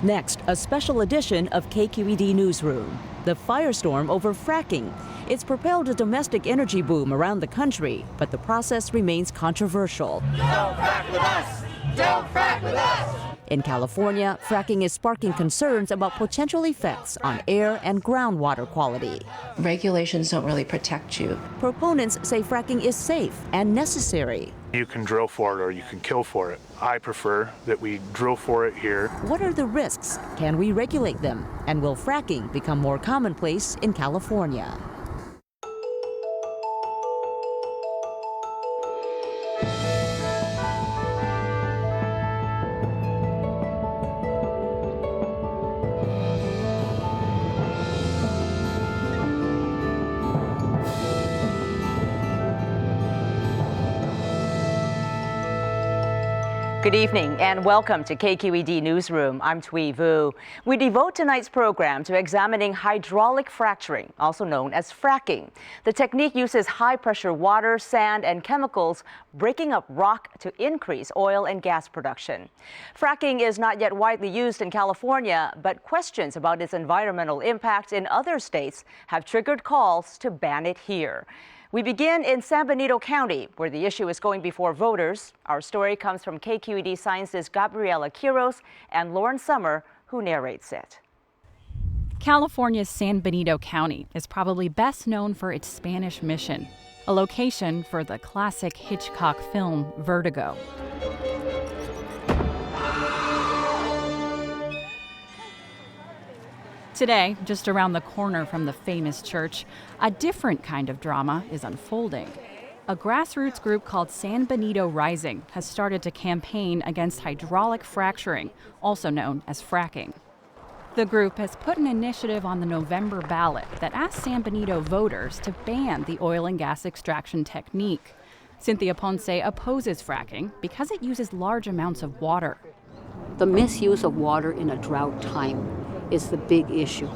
Next, a special edition of KQED Newsroom. The firestorm over fracking. It's propelled a domestic energy boom around the country, but the process remains controversial. Don't frack with us! Don't frack with us! In California, fracking is sparking concerns about potential effects on air and groundwater quality. Regulations don't really protect you. Proponents say fracking is safe and necessary. You can drill for it or you can kill for it. I prefer that we drill for it here. What are the risks? Can we regulate them? And will fracking become more commonplace in California? Good evening and welcome to KQED Newsroom. I'm Thuy Vu. We devote tonight's program to examining hydraulic fracturing, also known as fracking. The technique uses high-pressure water, sand, and chemicals, breaking up rock to increase oil and gas production. Fracking is not yet widely used in California, but questions about its environmental impact in other states have triggered calls to ban it here. We begin in San Benito County, where the issue is going before voters. Our story comes from KQED Science's Gabriela Quiros and Sommer, who narrates it. California's San Benito County is probably best known for its Spanish Mission, a location for the classic Hitchcock film Vertigo. Today, just around the corner from the famous church, a different kind of drama is unfolding. A grassroots group called San Benito Rising has started to campaign against hydraulic fracturing, also known as fracking. The group has put an initiative on the November ballot that asks San Benito voters to ban the oil and gas extraction technique. Cynthia Ponce opposes fracking because it uses large amounts of water. The misuse of water in a drought time is the big issue.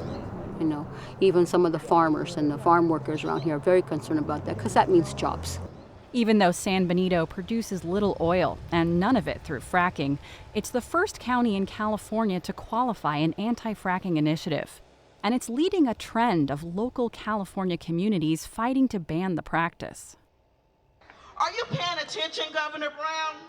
You know, even some of the farmers and the farm workers around here are very concerned about that because that means jobs. Even though San Benito produces little oil and none of it through fracking, it's the first county in California to qualify an anti-fracking initiative. And it's leading a trend of local California communities fighting to ban the practice. Are you paying attention, Governor Brown?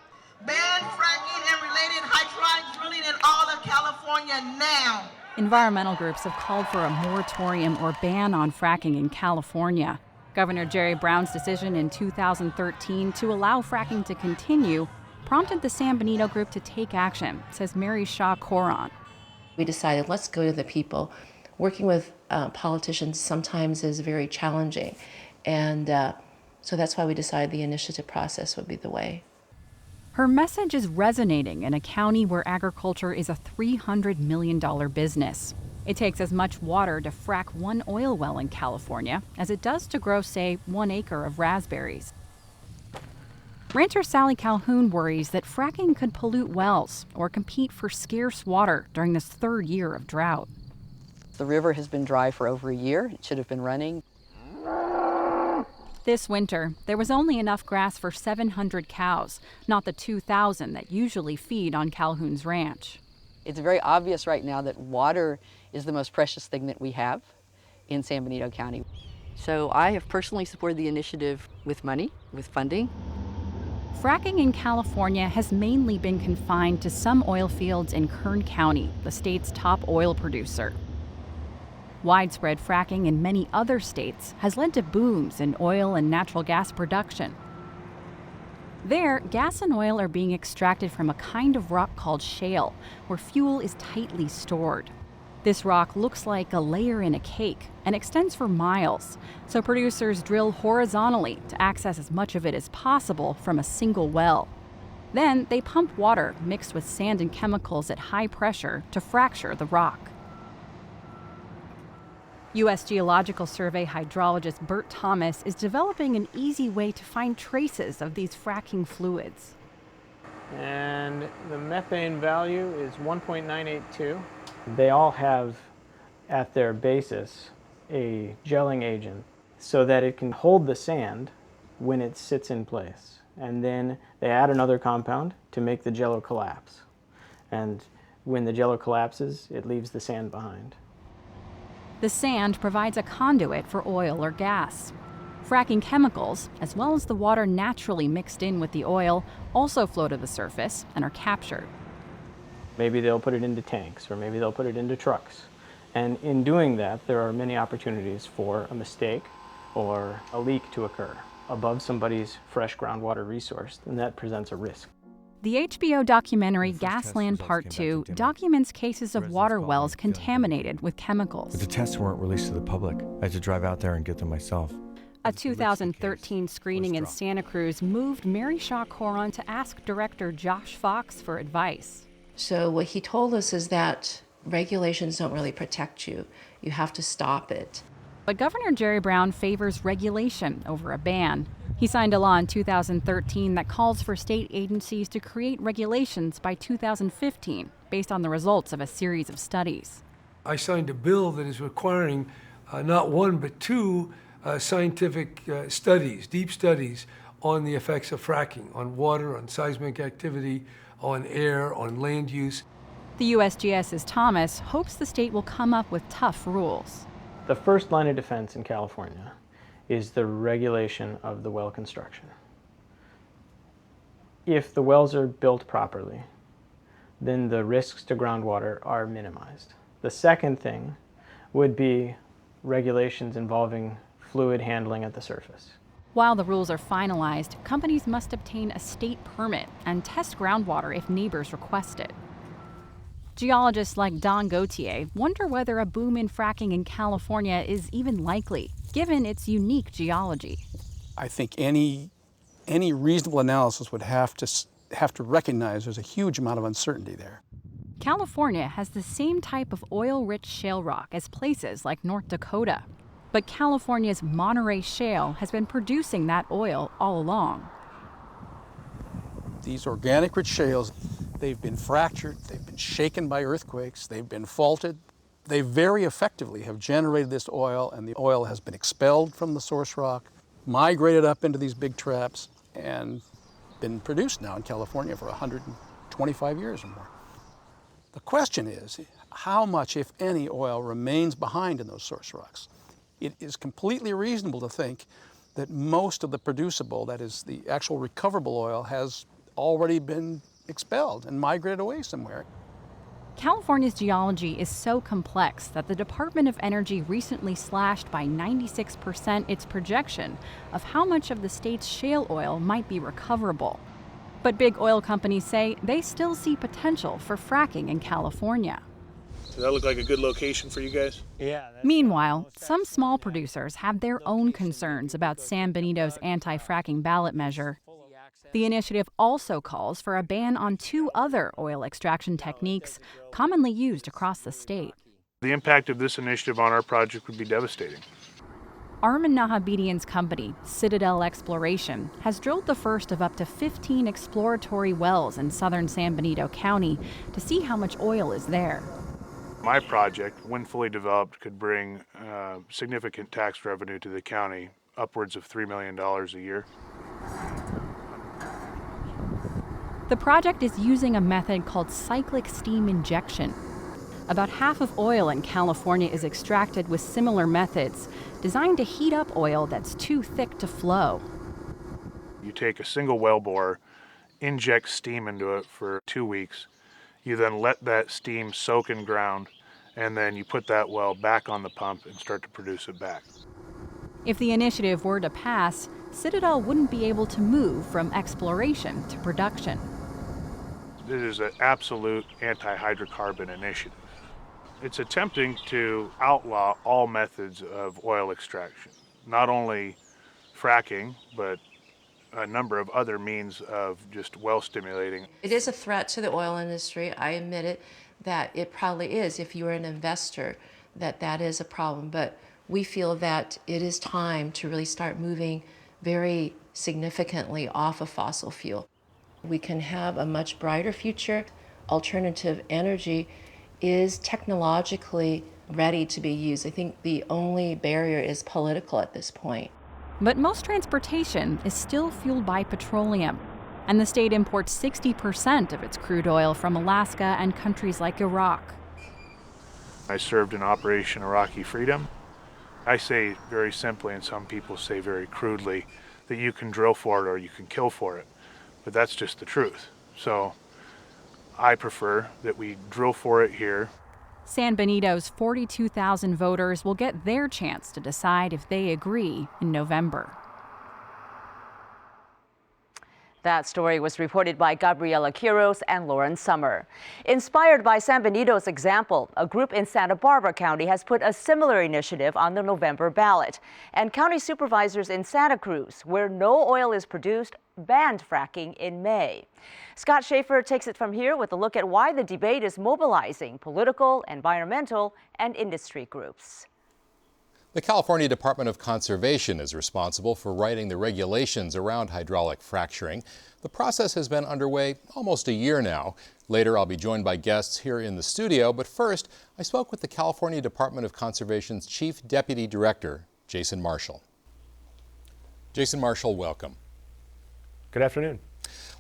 Ban fracking and related hydraulic drilling in all of California now. Environmental groups have called for a moratorium or ban on fracking in California. Governor Jerry Brown's decision in 2013 to allow fracking to continue prompted the San Benito group to take action, says Mary Shaw Coron. We decided, let's go to the people. Working with politicians sometimes is very challenging, and so that's why we decided the initiative process would be the way. Her message is resonating in a county where agriculture is a $300 million business. It takes as much water to frack one oil well in California as it does to grow, say, 1 acre of raspberries. Rancher Sally Calhoun worries that fracking could pollute wells or compete for scarce water during this third year of drought. The river has been dry for over a year. It should have been running. This winter, there was only enough grass for 700 cows, not the 2,000 that usually feed on Calhoun's ranch. It's very obvious right now that water is the most precious thing that we have in San Benito County. So I have personally supported the initiative with money, with funding. Fracking in California has mainly been confined to some oil fields in Kern County, the state's top oil producer. Widespread fracking in many other states has led to booms in oil and natural gas production. There, gas and oil are being extracted from a kind of rock called shale, where fuel is tightly stored. This rock looks like a layer in a cake and extends for miles, so producers drill horizontally to access as much of it as possible from a single well. Then they pump water mixed with sand and chemicals at high pressure to fracture the rock. U.S. Geological Survey hydrologist Bert Thomas is developing an easy way to find traces of these fracking fluids. And the methane value is 1.982. They all have at their basis a gelling agent so that it can hold the sand when it sits in place. And then they add another compound to make the jello collapse. And When the jello collapses, it leaves the sand behind. The sand provides a conduit for oil or gas. Fracking chemicals, as well as the water naturally mixed in with the oil, also flow to the surface and are captured. Maybe they'll put it into tanks, or maybe they'll put it into trucks. And in doing that, there are many opportunities for a mistake or a leak to occur above somebody's fresh groundwater resource, and that presents a risk. The HBO documentary Gasland Part 2 documents cases of water wells contaminated with chemicals. But the tests weren't released to the public. I had to drive out there and get them myself. A 2013 screening in Santa Cruz moved Mary Shaw Coron to ask director Josh Fox for advice. So what he told us is that regulations don't really protect you. You have to stop it. But Governor Jerry Brown favors regulation over a ban. He signed a law in 2013 that calls for state agencies to create regulations by 2015 based on the results of a series of studies. I signed a bill that is requiring not one but two scientific studies, deep studies on the effects of fracking, on water, on seismic activity, on air, on land use. The USGS's Thomas hopes the state will come up with tough rules. The first line of defense in California is the regulation of the well construction. If the wells are built properly, then the risks to groundwater are minimized. The second thing would be regulations involving fluid handling at the surface. While the rules are finalized, companies must obtain a state permit and test groundwater if neighbors request it. Geologists like Don Gauthier wonder whether a boom in fracking in California is even likely, given its unique geology. I think any reasonable analysis would have to recognize there's a huge amount of uncertainty there. California has the same type of oil-rich shale rock as places like North Dakota. But California's Monterey Shale has been producing that oil all along. These organic-rich shales, they've been fractured, they've been shaken by earthquakes, they've been faulted. They very effectively have generated this oil, and the oil has been expelled from the source rock, migrated up into these big traps, and been produced now in California for 125 years or more. The question is, how much, if any, oil remains behind in those source rocks? It is completely reasonable to think that most of the producible, that is the actual recoverable oil, has already been expelled and migrated away somewhere. California's geology is so complex that the Department of Energy recently slashed by 96% its projection of how much of the state's shale oil might be recoverable. But big oil companies say they still see potential for fracking in California. Does that look like a good location for you guys? Yeah. Meanwhile, some small producers have their own concerns about San Benito's anti-fracking ballot measure. The initiative also calls for a ban on two other oil extraction techniques commonly used across the state. The impact of this initiative on our project would be devastating. Armin Nahabedian's company, Citadel Exploration, has drilled the first of up to 15 exploratory wells in southern San Benito County to see how much oil is there. My project, when fully developed, could bring significant tax revenue to the county, upwards of $3 million a year. The project is using a method called cyclic steam injection. About half of oil in California is extracted with similar methods, designed to heat up oil that's too thick to flow. You take a single well bore, inject steam into it for 2 weeks. You then let that steam soak in ground, and then you put that well back on the pump and start to produce it back. If the initiative were to pass, Citadel wouldn't be able to move from exploration to production. This is an absolute anti-hydrocarbon initiative. It's attempting to outlaw all methods of oil extraction, not only fracking, but a number of other means of just well stimulating. It is a threat to the oil industry. I admit it, that it probably is. If you're an investor, that is a problem. But we feel that it is time to really start moving very significantly off of fossil fuel. We can have a much brighter future. Alternative energy is technologically ready to be used. I think the only barrier is political at this point. But most transportation is still fueled by petroleum. And the state imports 60% of its crude oil from Alaska and countries like Iraq. I served in Operation Iraqi Freedom. I say very simply, and some people say very crudely, that you can drill for it or you can kill for it. But that's just the truth. So I prefer that we drill for it here. San Benito's 42,000 voters will get their chance to decide if they agree in November. That story was reported by Gabriela Quiros and Lauren Sommer. Inspired by San Benito's example, a group in Santa Barbara County has put a similar initiative on the November ballot. And county supervisors in Santa Cruz, where no oil is produced, banned fracking in May. Scott Schaefer takes it from here with a look at why the debate is mobilizing political, environmental, and industry groups. The California Department of Conservation is responsible for writing the regulations around hydraulic fracturing. The process has been underway almost a year now. Later, I'll be joined by guests here in the studio, but first, I spoke with the California Department of Conservation's Chief Deputy Director, Jason Marshall. Jason Marshall, welcome. Good afternoon.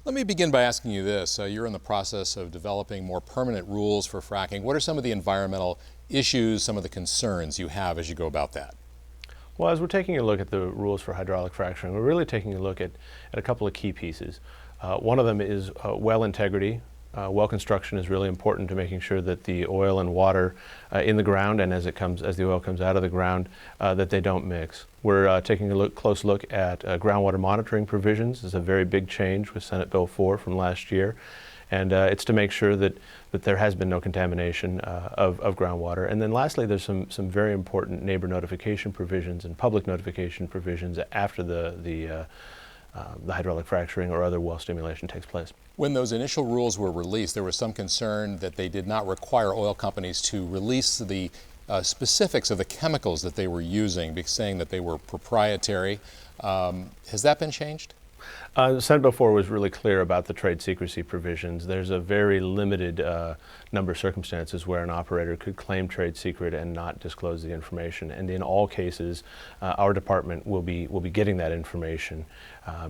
Let me begin by asking you this. You're in the process of developing more permanent rules for fracking. What are some of the environmental issues, some of the concerns you have as you go about that? Well, as we're taking a look at the rules for hydraulic fracturing, we're really taking a look at a couple of key pieces. One of them is well integrity. Well construction is really important to making sure that the oil and water in the ground and as the oil comes out of the ground, that they don't mix. We're taking a close look at groundwater monitoring provisions. This is a very big change with Senate Bill 4 from last year. And it's to make sure that there has been no contamination of groundwater. And then lastly, there's some very important neighbor notification provisions and public notification provisions after the hydraulic fracturing or other well stimulation takes place. When those initial rules were released, there was some concern that they did not require oil companies to release the specifics of the chemicals that they were using, saying that they were proprietary. Has that been changed? Senate Bill 4 was really clear about the trade secrecy provisions. There's a very limited number of circumstances where an operator could claim trade secret and not disclose the information. And in all cases, our department will be getting that information.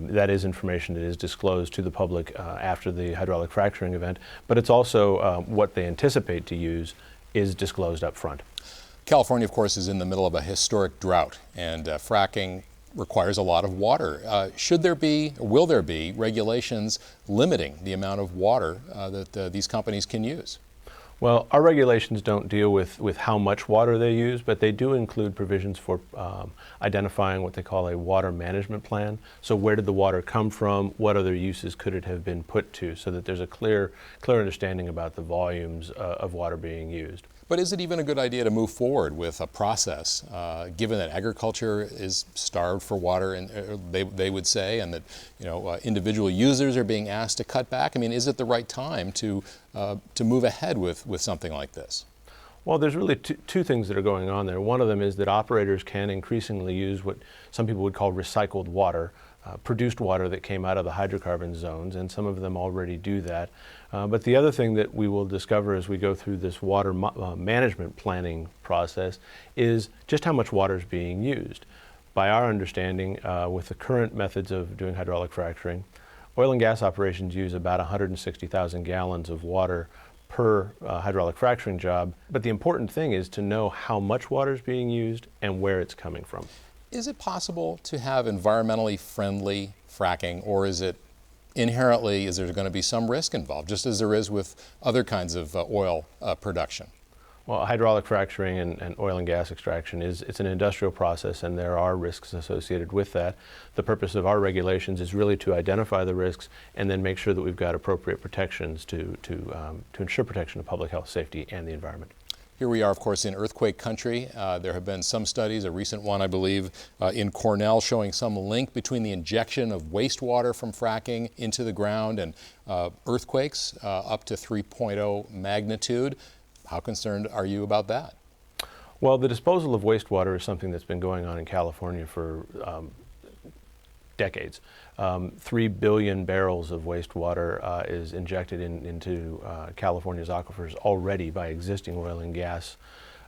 That is information that is disclosed to the public after the hydraulic fracturing event, but it's also what they anticipate to use is disclosed up front. California, of course, is in the middle of a historic drought, and fracking requires a lot of water. Should there be, or will there be, regulations limiting the amount of water that these companies can use? Well, our regulations don't deal with how much water they use, but they do include provisions for identifying what they call a water management plan. So where did the water come from? What other uses could it have been put to? So that there's a clear understanding about the volumes of water being used. But is it even a good idea to move forward with a process, given that agriculture is starved for water, and they would say, and that individual users are being asked to cut back? I mean, is it the right time to move ahead with something like this? Well, there's really two things that are going on there. One of them is that operators can increasingly use what some people would call recycled water, produced water that came out of the hydrocarbon zones, and some of them already do that. But the other thing that we will discover as we go through this water management planning process is just how much water is being used. By our understanding, with the current methods of doing hydraulic fracturing, oil and gas operations use about 160,000 gallons of water per hydraulic fracturing job. But the important thing is to know how much water is being used and where it's coming from. Is it possible to have environmentally friendly fracking, or is there going to be some risk involved, just as there is with other kinds of oil production? Well, hydraulic fracturing and oil and gas extraction it's an industrial process, and there are risks associated with that. The purpose of our regulations is really to identify the risks and then make sure that we've got appropriate protections to ensure protection of public health, safety, and the environment. Here we are, of course, in earthquake country. There have been some studies, a recent one, I believe, in Cornell, showing some link between the injection of wastewater from fracking into the ground and earthquakes up to 3.0 magnitude. How concerned are you about that? Well, the disposal of wastewater is something that's been going on in California for decades. 3 billion barrels of wastewater is injected into California's aquifers already by existing oil and gas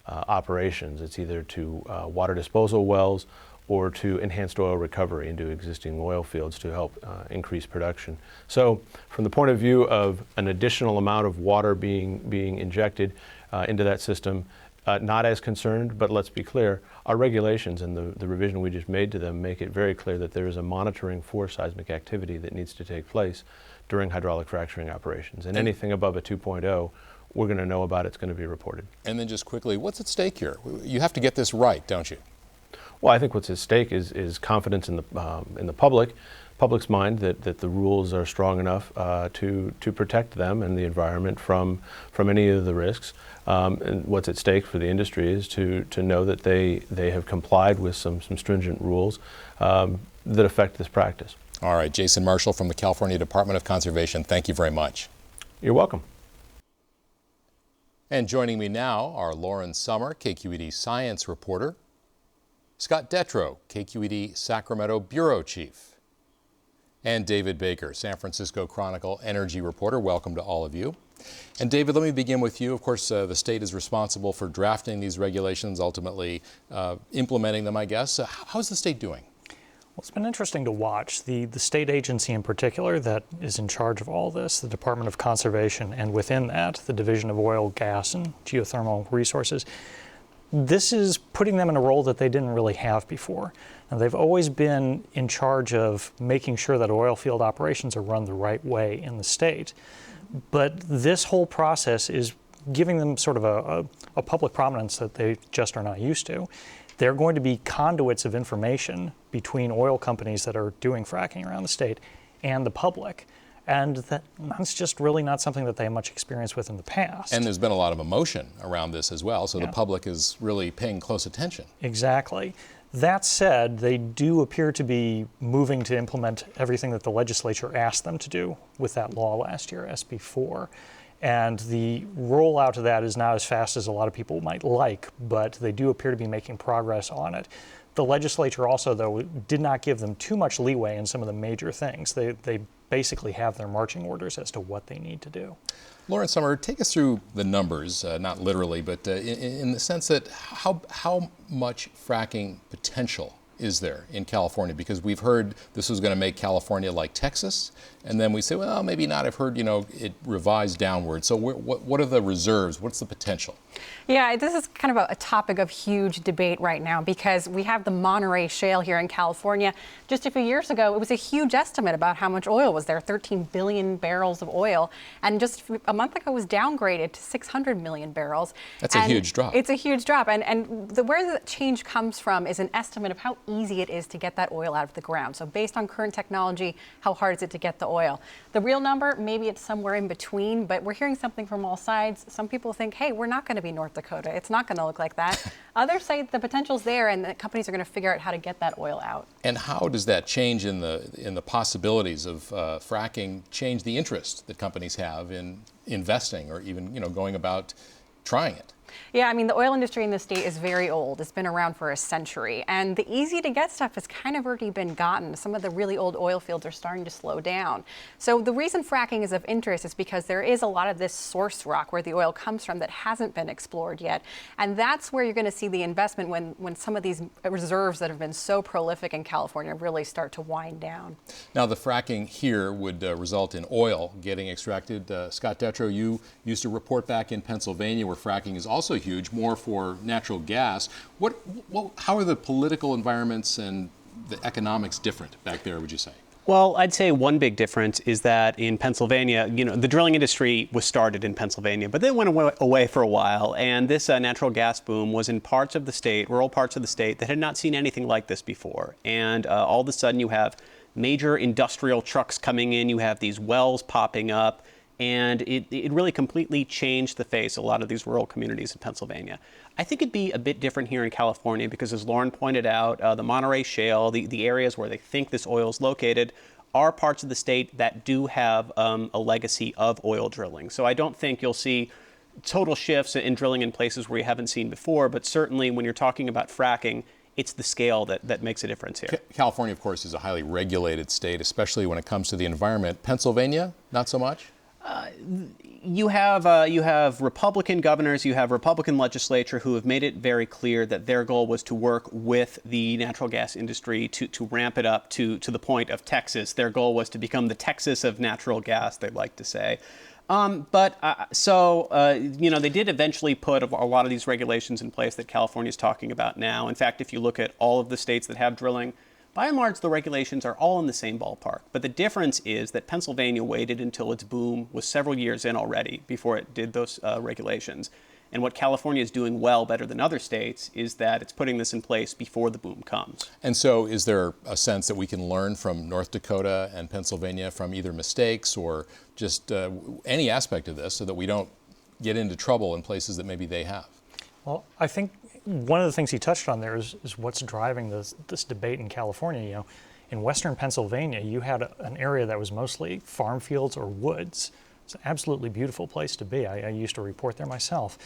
operations. It's either to water disposal wells or to enhanced oil recovery into existing oil fields to help increase production. So from the point of view of an additional amount of water being injected into that system, not as concerned, but let's be clear, our regulations and the revision we just made to them make it very clear that there is a monitoring for seismic activity that needs to take place during hydraulic fracturing operations. And anything above a 2.0, we're going to know about, it's going to be reported. And then just quickly, what's at stake here? You have to get this right, don't you? Well, I think what's at stake is confidence in the public's mind that the rules are strong enough to protect them and the environment from any of the risks. And what's at stake for the industry is to know that they have complied with some stringent rules that affect this practice. All right, Jason Marshall from the California Department of Conservation, thank you very much. You're welcome. And joining me now are Lauren Sommer, KQED science reporter, Scott Detrow, KQED Sacramento bureau chief, and David Baker, San Francisco Chronicle energy reporter. Welcome to all of you. And David, let me begin with you. Of course, the state is responsible for drafting these regulations, ultimately implementing them, I guess. How's the state doing? Well, it's been interesting to watch. The state agency in particular that is in charge of all this, the Department of Conservation, and within that, the Division of Oil, Gas, and Geothermal Resources. This is putting them in a role that they didn't really have before. Now, they've always been in charge of making sure that oil field operations are run the right way in the state. But this whole process is giving them sort of a public prominence that they just are not used to. They're going to be conduits of information between oil companies that are doing fracking around the state and the public. And that's just really not something that they have much experience with in the past. And there's been a lot of emotion around this as well, so the public is really paying close attention. Exactly. That said, they do appear to be moving to implement everything that the legislature asked them to do with that law last year, SB 4. And the rollout of that is not as fast as a lot of people might like, but they do appear to be making progress on it. The legislature also, though, did not give them too much leeway in some of the major things. They basically have their marching orders as to what they need to do. Lauren Sommer, take us through the numbers, not literally, but in the sense that how much fracking potential is there in California? Because we've heard this was going to make California like Texas, and then we say, well, maybe not. I've heard, it revised downward. So what are the reserves? What's the potential? Yeah, this is kind of a topic of huge debate right now because we have the Monterey Shale here in California. Just a few years ago, it was a huge estimate about how much oil was there, 13 billion barrels of oil. And just a month ago, it was downgraded to 600 million barrels. That's a huge drop. It's a huge drop. And where the change comes from is an estimate of how easy it is to get that oil out of the ground. So based on current technology, how hard is it to get the oil? The real number, maybe it's somewhere in between, but we're hearing something from all sides. Some people think, hey, we're not going to be North Dakota. It's not going to look like that. Others say the potential's there and the companies are going to figure out how to get that oil out. And how does that change in the possibilities of fracking change the interest that companies have in investing or even going about trying it? Yeah, I mean, the oil industry in the state is very old. It's been around for a century. And the easy to get stuff has kind of already been gotten. Some of the really old oil fields are starting to slow down. So the reason fracking is of interest is because there is a lot of this source rock where the oil comes from that hasn't been explored yet. And that's where you're going to see the investment when some of these reserves that have been so prolific in California really start to wind down. Now, the fracking here would result in oil getting extracted. Scott Detrow, you used to report back in Pennsylvania where fracking is also huge, more for natural gas. How are the political environments and the economics different back there, would you say? Well, I'd say one big difference is that in Pennsylvania, the drilling industry was started in Pennsylvania, but then went away for a while. And this natural gas boom was in parts of the state, rural parts of the state, that had not seen anything like this before. And all of a sudden you have major industrial trucks coming in, you have these wells popping up, and it really completely changed the face of a lot of these rural communities in Pennsylvania. I think it'd be a bit different here in California because, as Lauren pointed out, the Monterey Shale, the areas where they think this oil is located, are parts of the state that do have a legacy of oil drilling. So I don't think you'll see total shifts in drilling in places where you haven't seen before, but certainly when you're talking about fracking, it's the scale that makes a difference here. California, of course, is a highly regulated state, especially when it comes to the environment. Pennsylvania, not so much? you have Republican governors, you have Republican legislature who have made it very clear that their goal was to work with the natural gas industry to ramp it up to the point of Texas. Their goal was to become the Texas of natural gas, they'd like to say. They did eventually put a lot of these regulations in place that California is talking about now. In fact, if you look at all of the states that have drilling, by and large, the regulations are all in the same ballpark. But the difference is that Pennsylvania waited until its boom was several years in already before it did those regulations. And what California is doing well, better than other states, is that it's putting this in place before the boom comes. And so is there a sense that we can learn from North Dakota and Pennsylvania from either mistakes or just any aspect of this so that we don't get into trouble in places that maybe they have? Well, I think one of the things he touched on there is what's driving this debate in California. You know, in western Pennsylvania, you had an area that was mostly farm fields or woods. It's an absolutely beautiful place to be. I used to report there myself.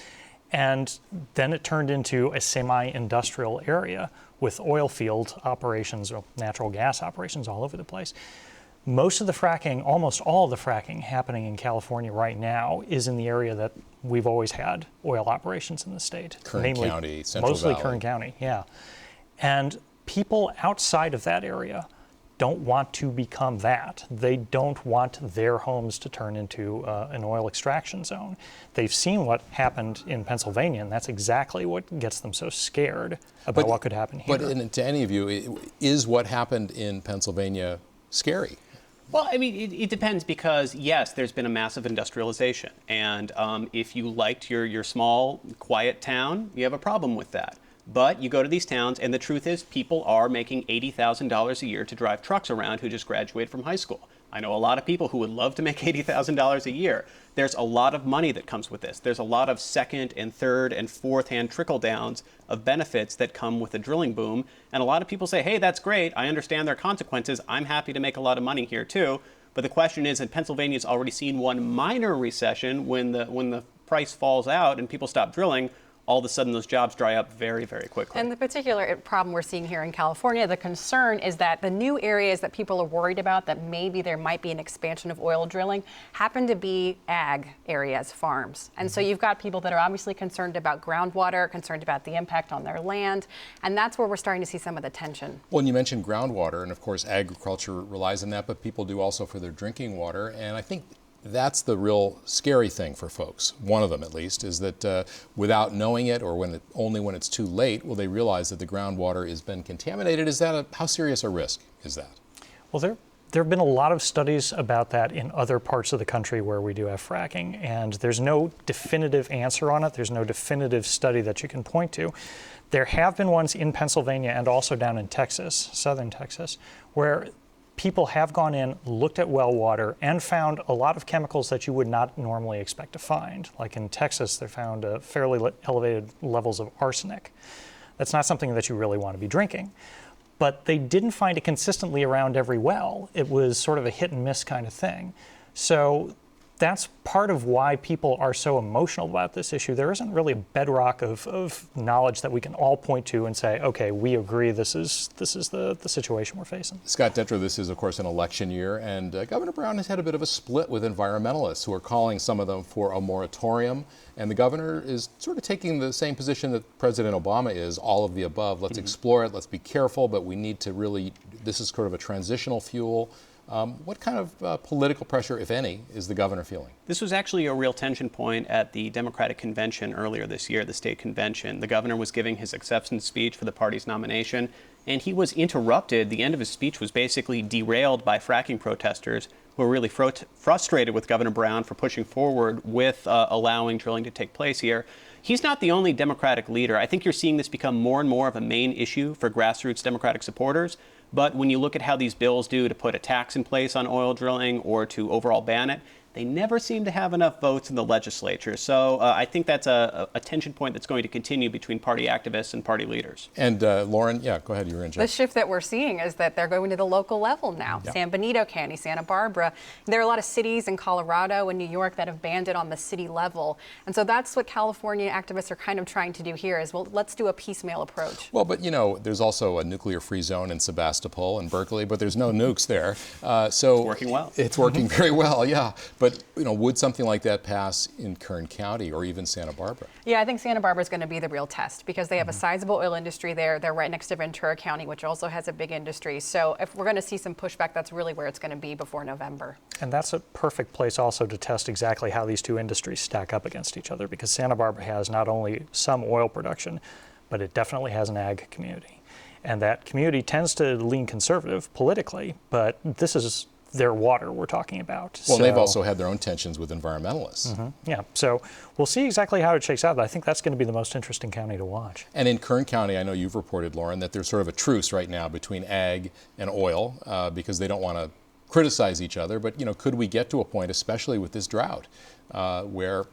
And then it turned into a semi-industrial area with oil field operations or natural gas operations all over the place. Most of the fracking, almost all of the fracking happening in California right now is in the area that we've always had oil operations in the state. Kern County, Central mostly Valley. Kern County, yeah. And people outside of that area don't want to become that. They don't want their homes to turn into an oil extraction zone. They've seen what happened in Pennsylvania, and that's exactly what gets them so scared about what could happen here. But to any of you, is what happened in Pennsylvania scary? Well, I mean, it depends because, yes, there's been a massive industrialization. And if you liked your small, quiet town, you have a problem with that. But you go to these towns, and the truth is people are making $80,000 a year to drive trucks around who just graduated from high school. I know a lot of people who would love to make $80,000 a year. There's a lot of money that comes with this. There's a lot of second and third and fourth hand trickle downs of benefits that come with the drilling boom. And a lot of people say, hey, that's great. I understand their consequences. I'm happy to make a lot of money here too. But the question is, and Pennsylvania's already seen one minor recession when the price falls out and people stop drilling, all of a sudden those jobs dry up very, very quickly. And the particular problem we're seeing here in California, the concern is that the new areas that people are worried about, that maybe there might be an expansion of oil drilling, happen to be ag areas, farms. And so you've got people that are obviously concerned about groundwater, concerned about the impact on their land, and that's where we're starting to see some of the tension. Well, and you mentioned groundwater, and of course agriculture relies on that, but people do also for their drinking water, and I think that's the real scary thing for folks. One of them, at least, is that without knowing it, or only when it's too late, will they realize that the groundwater has been contaminated? How serious a risk is that? Well, there have been a lot of studies about that in other parts of the country where we do have fracking, and there's no definitive answer on it. There's no definitive study that you can point to. There have been ones in Pennsylvania and also down in Texas, southern Texas, where people have gone in, looked at well water, and found a lot of chemicals that you would not normally expect to find. Like in Texas, they found fairly elevated levels of arsenic. That's not something that you really want to be drinking. But they didn't find it consistently around every well. It was sort of a hit and miss kind of thing. So that's part of why people are so emotional about this issue. There isn't really a bedrock of knowledge that we can all point to and say, okay, we agree this is the situation we're facing. Scott Detrow, this is, of course, an election year, and Governor Brown has had a bit of a split with environmentalists who are calling some of them for a moratorium, and the governor is sort of taking the same position that President Obama is, all of the above. Let's explore it, let's be careful, but we need to really, this is sort of a transitional fuel. What kind of political pressure, if any, is the governor feeling? This was actually a real tension point at the Democratic convention earlier this year, the state convention. The governor was giving his acceptance speech for the party's nomination, and he was interrupted. The end of his speech was basically derailed by fracking protesters who were really frustrated with Governor Brown for pushing forward with allowing drilling to take place here. He's not the only Democratic leader. I think you're seeing this become more and more of a main issue for grassroots Democratic supporters. But when you look at how these bills do to put a tax in place on oil drilling or to overall ban it, they never seem to have enough votes in the legislature. So I think that's a tension point that's going to continue between party activists and party leaders. And Lauren, yeah, go ahead, you're in. The shift that we're seeing is that they're going to the local level now. Yeah. San Benito County, Santa Barbara. There are a lot of cities in Colorado and New York that have banned it on the city level. And so that's what California activists are kind of trying to do here is, well, let's do a piecemeal approach. Well, but you know, there's also a nuclear-free zone in Sebastopol and Berkeley, but there's no nukes there. So it's working well. It's working very well, yeah. But would something like that pass in Kern County or even Santa Barbara? Yeah, I think Santa Barbara is going to be the real test because they have a sizable oil industry there. They're right next to Ventura County, which also has a big industry. So if we're going to see some pushback, that's really where it's going to be before November. And that's a perfect place also to test exactly how these two industries stack up against each other, because Santa Barbara has not only some oil production, but it definitely has an ag community. And that community tends to lean conservative politically, but this is their water we're talking about. Well, they've also had their own tensions with environmentalists. Yeah, so we'll see exactly how it shakes out, but I think that's going to be the most interesting county to watch. And in Kern County, I know you've reported, Lauren, that there's sort of a truce right now between ag and oil because they don't want to criticize each other. But, could we get to a point, especially with this drought, where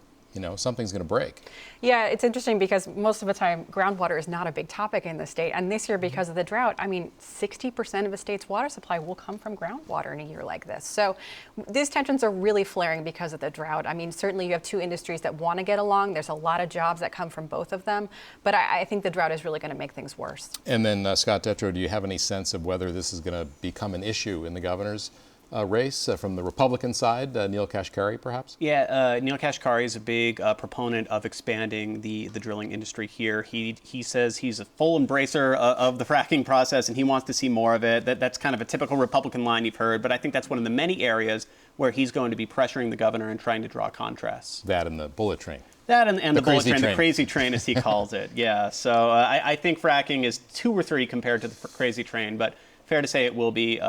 something's going to break? Yeah, it's interesting because most of the time groundwater is not a big topic in the state. And this year, because of the drought, 60% of the state's water supply will come from groundwater in a year like this. So these tensions are really flaring because of the drought. Certainly you have two industries that want to get along. There's a lot of jobs that come from both of them. But I think the drought is really going to make things worse. And then, Scott Detrow, do you have any sense of whether this is going to become an issue in the governor's race from the Republican side, Neil Kashkari, perhaps? Yeah, Neil Kashkari is a big proponent of expanding the drilling industry here. He says he's a full embracer of the fracking process and he wants to see more of it. That's kind of a typical Republican line you've heard, but I think that's one of the many areas where he's going to be pressuring the governor and trying to draw contrasts. That and the bullet train. That and the bullet train, the crazy train as he calls it. Yeah, so I think fracking is 2 or 3 compared to the crazy train, but fair to say it will be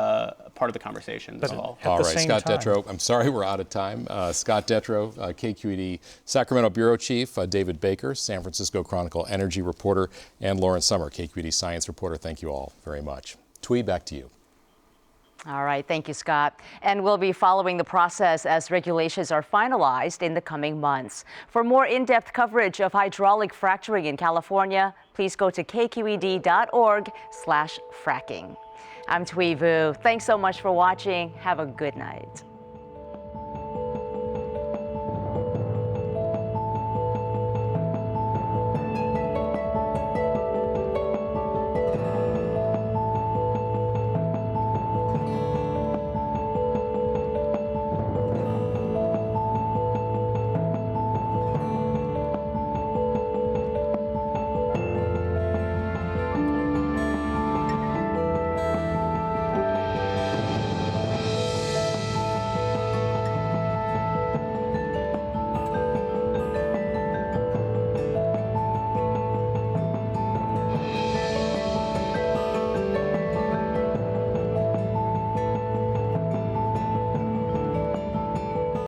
part of the conversation this fall. All right, Scott Detrow, I'm sorry we're out of time. Scott Detrow, KQED Sacramento Bureau Chief, David Baker, San Francisco Chronicle Energy Reporter, and Lauren Sommer, KQED Science Reporter. Thank you all very much. Twee, back to you. All right, thank you, Scott. And we'll be following the process as regulations are finalized in the coming months. For more in-depth coverage of hydraulic fracturing in California, please go to kqed.org/fracking. I'm Twee Vu. Thanks so much for watching. Have a good night.